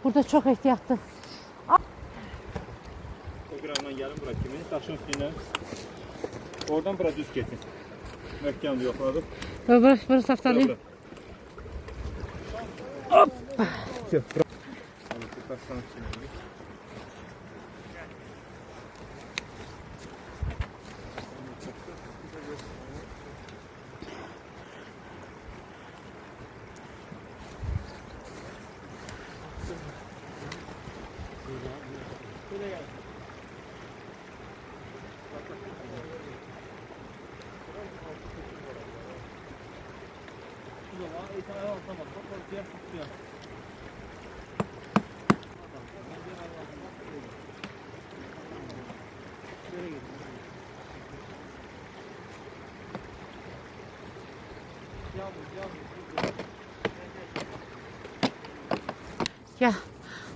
Burada çok ehtiyatlı. O qırağından gəlin bura kimi, daşın üstündən. Oradan bura düz kesin. Möhkəmdir, yoxladık. Burası tapdalayım. Hoppa. Ya,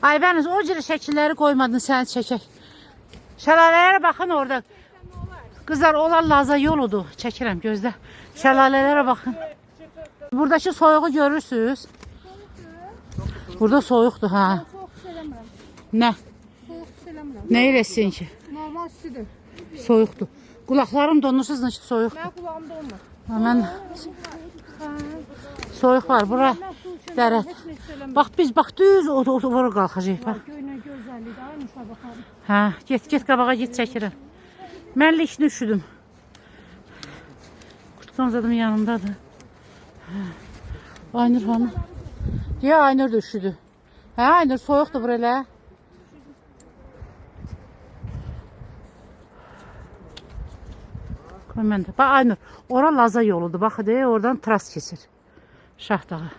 Aybəniz o cür şəkilləri qoymadın, sən çəkək. Şəlalələrə baxın orada. Kızlar olan Laza yoludur. Çəkirəm, gözlə. Şəlalələrə baxın. Buradakı soyuğu görürsünüz. Burada soyuqdur ha. Soğuk söyləmirəm. Nə? Soğuk söyləmirəm. Nə eləsin ki? Normal istidir. Soyuqdur. Qulaqlarım donursuz ki soyuqdur. Mən qulağımda olmur. Mən soyuq var bura. Dərət. Heç nə söyləmirəm. Bax biz düz ora qalxacağıq bax. Göynə gözəllikdir. Ay Nuşa baxarım. Hə, get qabağa get çəkirəm. Mən də işini üşüdüm. Kurtkan zadım yanımdadır. Aynur hanım. Deyə Aynur da üşüdü. Hə, Aynur soyuqdur bura elə. Qoy mən də. Bax Aynur, ora Laza yoludur. Bax oradan tras keçir. Şahdağı.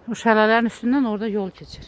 O şələlərin üstündən orada yol keçir.